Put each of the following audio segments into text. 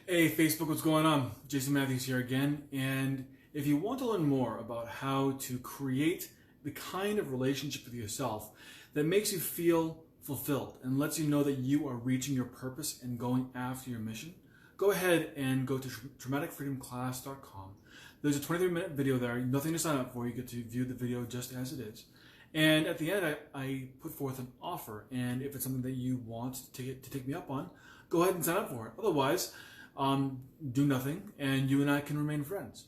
Hey Facebook, what's going on? Jason Matthews here again, and if you want to learn more about how to create the kind of relationship with yourself that makes you feel fulfilled and lets you know that you are reaching your purpose and going after your mission, go ahead and go to traumaticfreedomclass.com. There's a 23-minute video there, nothing to sign up for, you get to view the video just as it is. And at the end, I put forth an offer, and if it's something that you want to take me up on, go ahead and sign up for it. Otherwise, do nothing, and you and I can remain friends.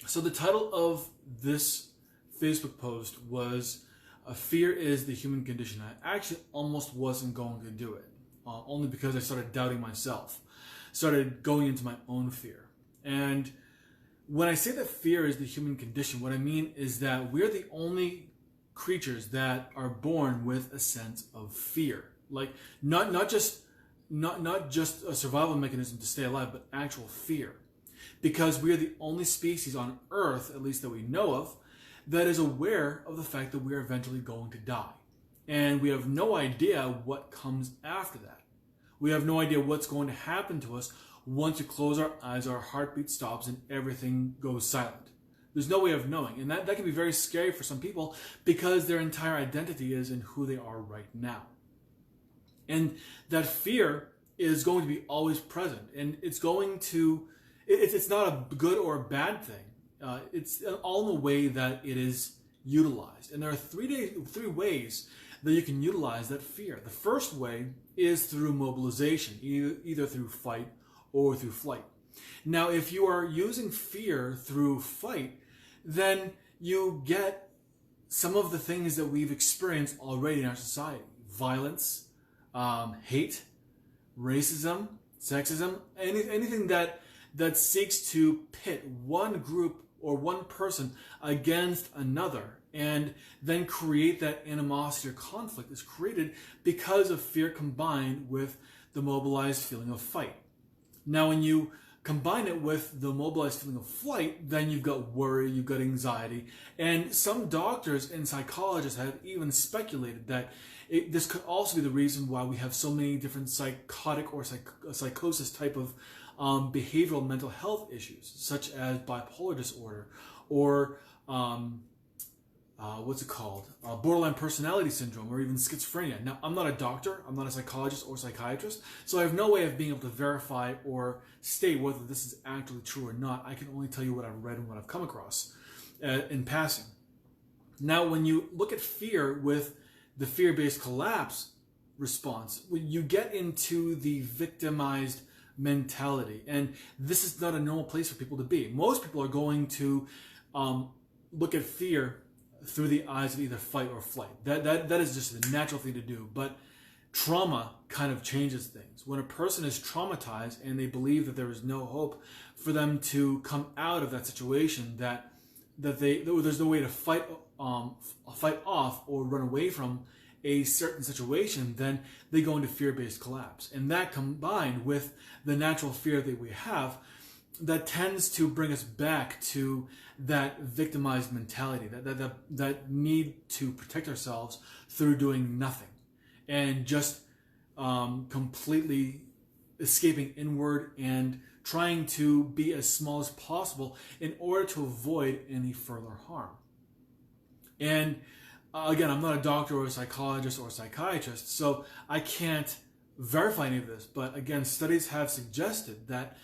So the title of this Facebook post was Fear is the Human Condition. I actually almost wasn't going to do it, only because I started doubting myself, started going into my own fear. And when I say that fear is the human condition, what I mean is that we're the only creatures that are born with a sense of fear. Like, not just a survival mechanism to stay alive, but actual fear. Because we are the only species on Earth, at least that we know of, that is aware of the fact that we are eventually going to die. And we have no idea what comes after that. We have no idea what's going to happen to us once we close our eyes, our heartbeat stops, and everything goes silent. There's no way of knowing. And that can be very scary for some people because their entire identity is in who they are right now. And that fear is going to be always present, and it's going to, it's not a good or a bad thing. It's all in the way that it is utilized. And there are three ways that you can utilize that fear. The first way is through mobilization, either through fight or through flight. Now, if you are using fear through fight, then you get some of the things that we've experienced already in our society. Violence, hate, racism, sexism, anything that seeks to pit one group or one person against another and then create that animosity or conflict is created because of fear combined with the mobilized feeling of fight. Now, when you combine it with the mobilized feeling of flight, then you've got worry, you've got anxiety, and some doctors and psychologists have even speculated that this could also be the reason why we have so many different psychotic or psychosis type of behavioral mental health issues, such as bipolar disorder or borderline personality syndrome, or even schizophrenia. Now, I'm not a doctor, I'm not a psychologist or psychiatrist, so I have no way of being able to verify or state whether this is actually true or not. I can only tell you what I've read and what I've come across in passing. Now, when you look at fear with the fear-based collapse response, you get into the victimized mentality, and this is not a normal place for people to be. Most people are going to look at fear through the eyes of either fight or flight. That is just a natural thing to do. But trauma kind of changes things. When a person is traumatized and they believe that there is no hope for them to come out of that situation, that there's no way to fight off or run away from a certain situation, then they go into fear-based collapse. And that, combined with the natural fear that we have, that tends to bring us back to that victimized mentality, that need to protect ourselves through doing nothing and just completely escaping inward and trying to be as small as possible in order to avoid any further harm. And again, I'm not a doctor or a psychologist or a psychiatrist, so I can't verify any of this. But again, studies have suggested that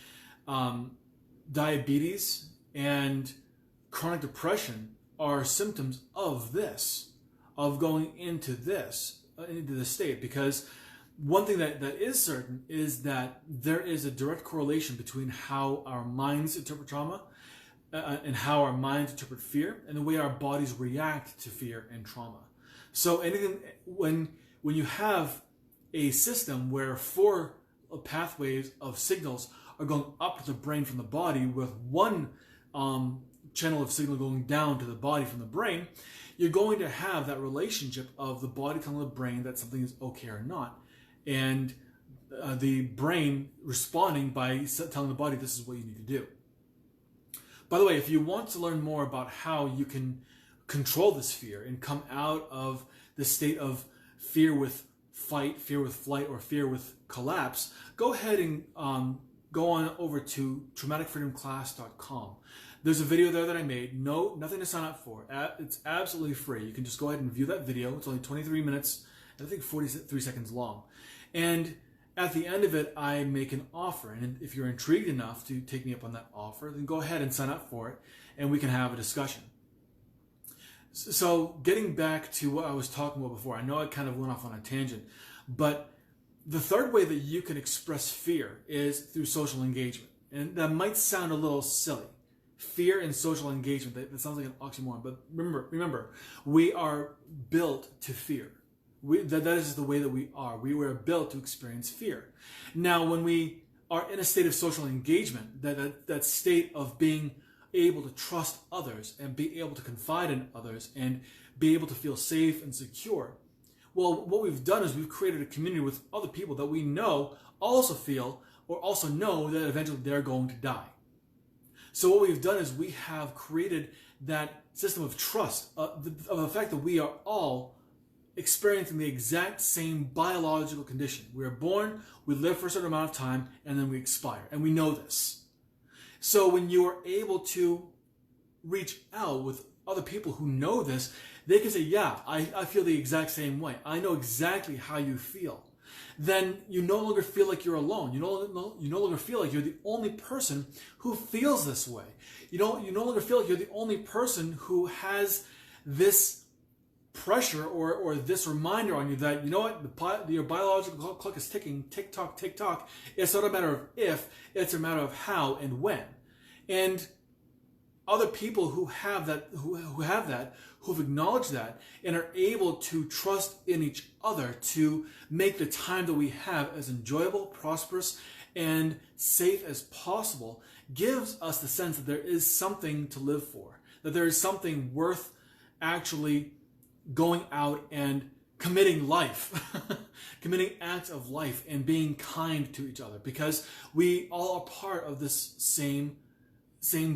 diabetes and chronic depression are symptoms of this, of going into this state. Because one thing that is certain is that there is a direct correlation between how our minds interpret trauma and how our minds interpret fear and the way our bodies react to fear and trauma. So when you have a system where 4 pathways of signals are going up to the brain from the body, with one channel of signal going down to the body from the brain, you're going to have that relationship of the body telling the brain that something is okay or not, and the brain responding by telling the body this is what you need to do. By the way, if you want to learn more about how you can control this fear and come out of the state of fear with fight, fear with flight, or fear with collapse, go ahead and go on over to traumaticfreedomclass.com. There's a video there that I made. No, nothing to sign up for. It's absolutely free. You can just go ahead and view that video. It's only 23 minutes and I think 43 seconds long. And at the end of it, I make an offer. And if you're intrigued enough to take me up on that offer, then go ahead and sign up for it and we can have a discussion. So getting back to what I was talking about before, I know I kind of went off on a tangent, but the third way that you can express fear is through social engagement. And that might sound a little silly. Fear and social engagement, that sounds like an oxymoron, but remember, we are built to fear. That is the way that we are. We were built to experience fear. Now, when we are in a state of social engagement, that state of being able to trust others and be able to confide in others and be able to feel safe and secure, well, what we've done is we've created a community with other people that we know also feel or also know that eventually they're going to die. So what we've done is we have created that system of trust, of the fact that we are all experiencing the exact same biological condition. We are born, we live for a certain amount of time, and then we expire. And we know this. So when you are able to reach out with other people who know this, they can say, yeah, I feel the exact same way. I know exactly how you feel. Then you no longer feel like you're alone. You no longer feel like you're the only person who feels this way. You no longer feel like you're the only person who has this pressure or this reminder on you that, you know what, your biological clock is ticking, tick-tock, tick-tock. It's not a matter of if, it's a matter of how and when. And other people who have that, who've acknowledged that and are able to trust in each other to make the time that we have as enjoyable, prosperous, and safe as possible, gives us the sense that there is something to live for, that there is something worth actually going out and committing life, committing acts of life and being kind to each other, because we all are part of this same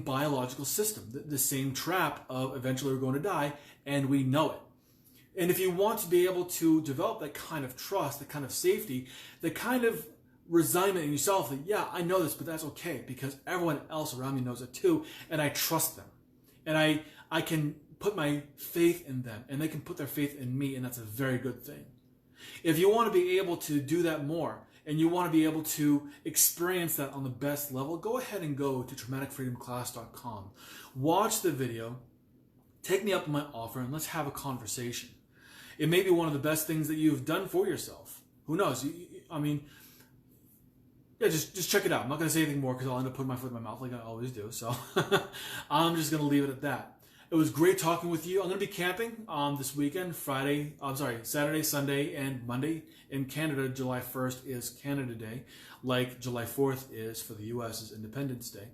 biological system, the same trap of eventually we're going to die, and we know it. And if you want to be able to develop that kind of trust, the kind of safety, the kind of resignment in yourself that, yeah, I know this, but that's okay because everyone else around me knows it too, and I trust them. And I can put my faith in them, and they can put their faith in me, and that's a very good thing. If you want to be able to do that more, and you want to be able to experience that on the best level, go ahead and go to traumaticfreedomclass.com. Watch the video, take me up on my offer, and let's have a conversation. It may be one of the best things that you've done for yourself. Who knows? I mean, yeah, just check it out. I'm not going to say anything more because I'll end up putting my foot in my mouth like I always do. So I'm just going to leave it at that. It was great talking with you. I'm going to be camping this weekend, Saturday, Sunday, and Monday in Canada. July 1st is Canada Day, like July 4th is for the U.S.'s Independence Day.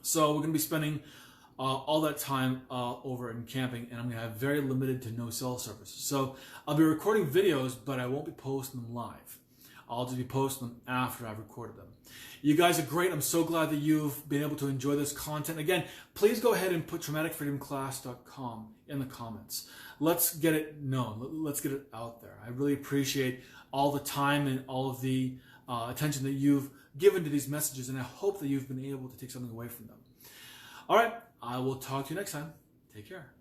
So we're going to be spending all that time over in camping, and I'm going to have very limited to no cell service. So I'll be recording videos, but I won't be posting them live. I'll just be posting them after I've recorded them. You guys are great. I'm so glad that you've been able to enjoy this content. Again, please go ahead and put traumaticfreedomclass.com in the comments. Let's get it known. Let's get it out there. I really appreciate all the time and all of the attention that you've given to these messages, and I hope that you've been able to take something away from them. All right, I will talk to you next time. Take care.